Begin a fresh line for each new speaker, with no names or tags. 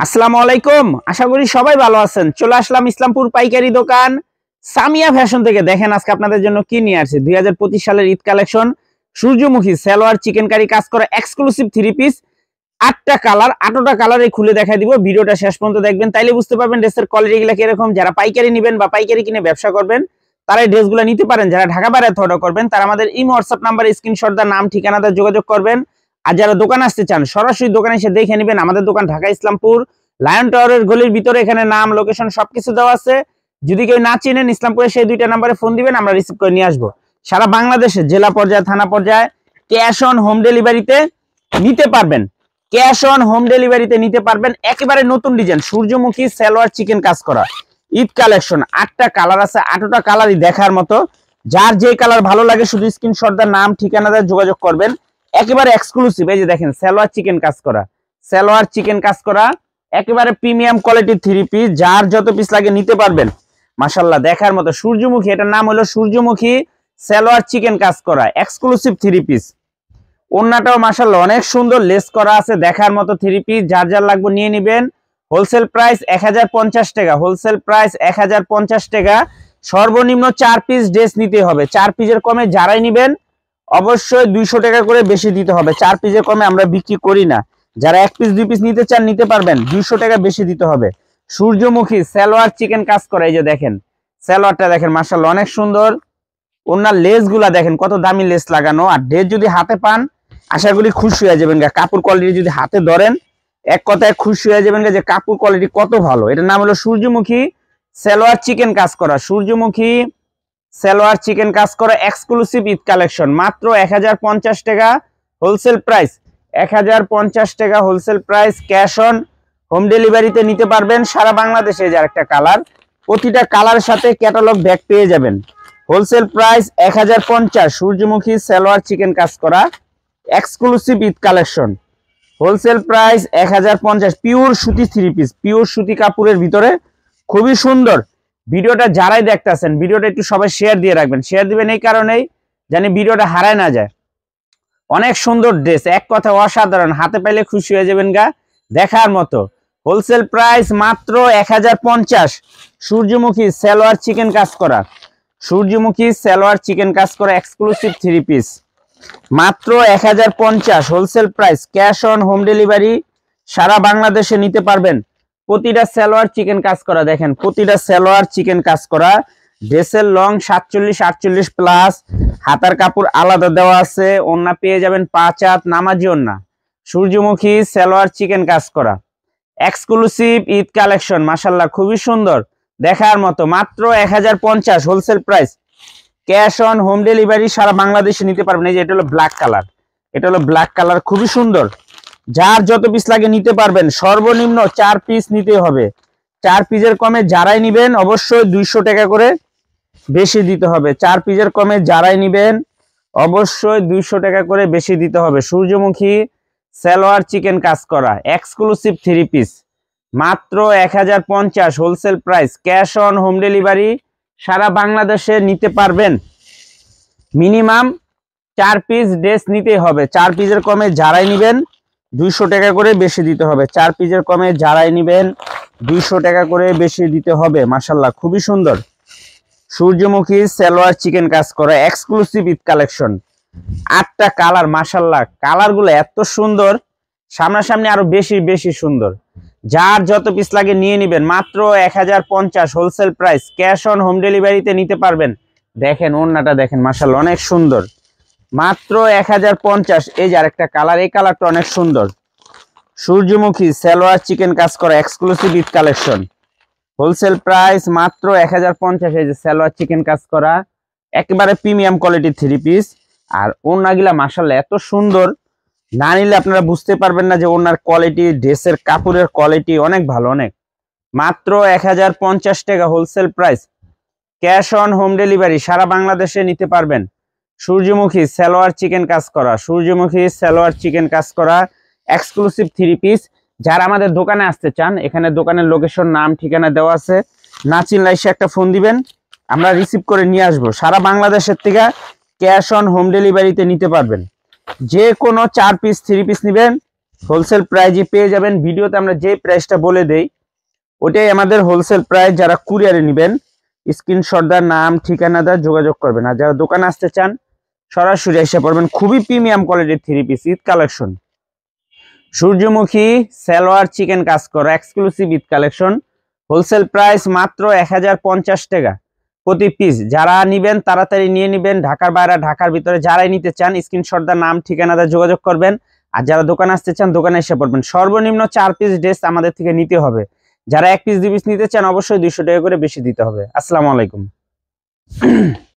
আসসালামু আলাইকুম। আশা করি সবাই ভালো আছেন। চলে আসলাম ইসলামপুর পাইকারি দোকান সামিয়া ফ্যাশন থেকে। দেখেন আজকে আপনাদের জন্য কি নিয়ে আসছে 2025 সালের ঈদ কালেকশন। সূর্যমুখী সালোয়ার চিকেন কারি কাজ করা এক্সক্লুসিভ থ্রি পিস, 8টা কালার, 8টা কালারে খুলে দেখা দিব। ভিডিওটা শেষ পর্যন্ত দেখবেন, তাইলে বুঝতে পারবেন ড্রেসের কোয়ালিটি গুলা কিরকম। যারা পাইকারি নেবেন বা পাইকারি কিনে ব্যবসা করবেন তারা এই ড্রেসগুলো নিতে পারেন। যারা ঢাকা বাইরে অর্ডার করবেন তারা আমাদের ইমো হোয়াটসঅ্যাপ নাম্বারে স্ক্রিনশট দা নাম ঠিকানাতে যোগাযোগ করবেন। আর যারা দোকান আসতে চান সরাসরি দোকানে এসে দেখে নেবেন। আমাদের দোকান ঢাকা ইসলামপুর লায়ন টাওয়ারের গলির ভিতরে, এখানে নাম লোকেশন সবকিছু দেওয়া আছে। যদি কেউ না চিনেন ইসলামপুরে সেই দুইটা নাম্বারে ফোন দিবেন, আমরা রিসিভ করে নিয়ে আসবো। সারা বাংলাদেশে জেলা পর্যায়ে থানা পর্যায়ে ক্যাশ অন হোম ডেলিভারিতে নিতে পারবেন। ক্যাশ অন হোম ডেলিভারিতে নিতে পারবেন। একেবারে নতুন ডিজাইন সূর্যমুখী সালোয়ার চিকেন কাজ করা ঈদ কালেকশন। 8টা কালার আছে, 8টা কালারই দেখার মতো। যার যে কালার ভালো লাগে শুধু স্ক্রিনশট দা নাম ঠিকানাতে যোগাযোগ করবেন। একেবারে এক্সক্লুসিভ। এই যে দেখেন সালোয়ার চিকেন কাজ করা, সালোয়ার চিকেন কাজ করা একেবারে প্রিমিয়াম কোয়ালিটির থ্রি পিস। যার যত পিস লাগে নিতে পারবেন। মাশাআল্লাহ দেখার মতো সূর্যমুখী, এটার নাম হলো সূর্যমুখী সালোয়ার চিকেন কাজ করা এক্সক্লুসিভ থ্রি পিস। ওন্নাটাও মাশাআল্লাহ অনেক সুন্দর, লেস করা আছে, দেখার মতো থ্রি পিস। যার যার লাগবে নিয়ে নেবেন। হোলসেল প্রাইস 1050 টাকা, হোলসেল প্রাইস 1050 টাকা। সর্বনিম্ন 4 পিস ড্রেস নিতে হবে। 4 পিসের কমে যারাই নেবেন অবশ্যই 200 টাকা করে বেশি দিতে হবে। 4 পিসের কমে আমরা বিক্রি করি না। যারা 1 পিস 2 পিস নিতে চান নিতে পারবেন, 200 টাকা বেশি দিতে হবে। সূর্যমুখী সালোয়ার চিকেন কাজ করা। এই যে দেখেন সালোয়ারটা দেখেন মাশাআল্লাহ অনেক সুন্দর। ওনার লেস গুলা দেখেন কত দামি লেস লাগানো। আর ড্রেস যদি হাতে পান আশা করি খুশি হয়ে যাবেন। কাপড় কোয়ালিটি যদি হাতে ধরেন এক কথায় খুশি হয়ে যাবেন যে কাপড় কোয়ালিটি কত ভালো। এটার নাম হলো সূর্যমুখী সালোয়ার চিকেন কাজ করা। সূর্যমুখী সালোয়ার চিকেন কাজ করা এক্সক্লুসিভ ঈদ কালেকশন। মাত্র 1050 টাকা হোলসেল প্রাইস, 1050 টাকা wholesale price. Cash on home ডেলিভারিতে নিতে পারবেন সারা বাংলাদেশে। যার একটা কালার, প্রতিটা কালারের সাথে ক্যাটালগ ব্যাগ পেয়ে যাবেন। Wholesale price 1050। সূর্যমুখী সালোয়ার চিকেন কাজ করা exclusive Eid collection. Wholesale price 1050। Pure সুতি থ্রি পিস, পিওর সুতি কাপড়ের ভিতরে খুবই সুন্দর। ভিডিওটা যারাই দেখতেছেন ভিডিওটা একটু সবাই শেয়ার দিয়ে রাখবেন। শেয়ার দিবেন এই কারণেই জানি ভিডিওটা হারায় না যায়। অনেক সুন্দর ড্রেস, এক কথা অসাধারণ। হাতে পাইলে খুশি হয়ে যাবেন দেখার মতো। হোলসেল প্রাইস মাত্র 1050। সূর্যমুখী সালোয়ার চিকেন কাজ করা, সূর্যমুখী সালোয়ার চিকেন কাজ করা এক্সক্লুসিভ থ্রি পিস মাত্র 1050 wholesale price. Cash on home delivery সারা বাংলাদেশে নিতে পারবেন। প্রতিটা সালোয়ার চিকেন কাজ করা দেখেন, প্রতিটা সালোয়ার চিকেন কাজ করা। ড্রেসের লং 47-48 প্লাস। হাতার কাপড় আলাদা দেওয়া আছে। ওন্না পেয়ে যাবেন 5 হাত নামাজি ওন্না। সূর্যমুখী সালোয়ার চিকেন কাজ করা এক্সক্লুসিভ ঈদ কালেকশন। মাশাআল্লাহ খুবই সুন্দর, দেখার মতো। মাত্র 1050 wholesale price. Cash on home delivery সারা বাংলাদেশে নিতে পারবেন। এই যে এটা হলো ব্ল্যাক কালার, এটা হলো ব্ল্যাক কালার, খুবই সুন্দর। যার যত পিস লাগে নিতে পারবেন। সর্বনিম্ন 4 পিস নিতে হবে। 4 পিসের কমে যারাই নিবেন অবশ্যই 200 টাকা করে বেশি দিতে হবে। 4 পিসের কমে যারাই নিবেন অবশ্যই 200 টাকা করে বেশি দিতে হবে। সূর্যমুখী সালোয়ার চিকেন কাজ করা এক্সক্লুসিভ থ্রি পিস মাত্র 1050 wholesale price. Cash on home delivery সারা বাংলাদেশে নিতে পারবেন। মিনিমাম 4 পিস ড্রেস নিতে হবে। 4 পিসের কমে যারাই নিবেন 200 টাকা করে বেশি দিতে হবে। 4 পিসের কমে যারাই নিবেন 200 টাকা করে বেশি দিতে হবে। মাশাআল্লাহ খুবই সুন্দর। সূর্যমুখী সালোয়ার চিকেন কাজ করা এক্সক্লুসিভ ঈদ কালেকশন। 8টা কালার, মাশাআল্লাহ কালারগুলো এত সুন্দর, সামনাসামনি আরো বেশি বেশি সুন্দর। যার যত পিস লাগে নিয়ে নেবেন। মাত্র 1050 wholesale price. Cash on home ডেলিভারিতে নিতে পারবেন। দেখেন ওন্নাটা দেখেন মাশাআল্লাহ অনেক সুন্দর। মাত্র 1050। এই যে আরেকটা কালার, এই কালারটা অনেক সুন্দর। সূর্যমুখী সালোয়ার চিকেন কাজ করা exclusive Eid collection. Wholesale price মাত্র 1050। এই যে সালোয়ার চিকেন কাজ করা একেবারে প্রিমিয়াম কোয়ালিটির থ্রি পিস। আর ওন্নাগুলা মাশাআল্লাহ এত সুন্দর, না নিলে আপনারা বুঝতে পারবেন না যে ওনার কোয়ালিটি, ড্রেসের কাপড়ের কোয়ালিটি অনেক ভালো, অনেক। মাত্র 1050 টাকা wholesale price. Cash on home delivery সারা বাংলাদেশে নিতে পারবেন। সূর্যমুখী সালোয়ার চিকেন কাজ করা, সূর্যমুখী সালোয়ার চিকেন কাজ করা এক্সক্লুসিভ থ্রি পিস। যারা আমাদের দোকানে আসতে চান এখানে দোকানের লোকেশন নাম ঠিকানা দেওয়া আছে। না চিনলে এসে একটা ফোন দিবেন, আমরা রিসিভ করে নিয়ে আসবো। সারা বাংলাদেশের থেকে ক্যাশ অন হোম ডেলিভারিতে নিতে পারবেন। যে কোনো 4 পিস 3 পিস নেবেন হোলসেল প্রাইজে পেয়ে যাবেন। ভিডিওতে আমরা যে প্রাইসটা বলে দেই ওটাই আমাদের হোলসেল প্রাইস। যারা কুরিয়ারে নেবেন স্ক্রিনশট দেওয়ার নাম ঠিকানা দেওয়া যোগাযোগ করবেন, আর যারা দোকানে আসতে চান সরাসরি এসে পড়বেন। খুবই প্রিমিয়াম কোয়ালিটির 3 পিস ঈদ কালেকশন, সূর্যমুখী সালোয়ার চিকেন কাজ করা exclusive Eid collection. Wholesale price মাত্র 1050 টাকা প্রতি পিস। যারা নিবেন তাড়াতাড়ি নিয়ে নিবেন। ঢাকার বাইরে ঢাকার ভিতরে যারাই নিতে চান স্ক্রিনশট দেওয়ার নাম ঠিকানা দেওয়া যোগাযোগ করবেন, আর যারা দোকানে আসতে চান দোকানে এসে পড়বেন। সর্বনিম্ন 4 পিস ড্রেস আমাদের থেকে নিতে হবে। যারা 1 পিস 2 পিস নিতে চান অবশ্যই 200 টাকা করে বেশি দিতে হবে। আসসালামু আলাইকুম।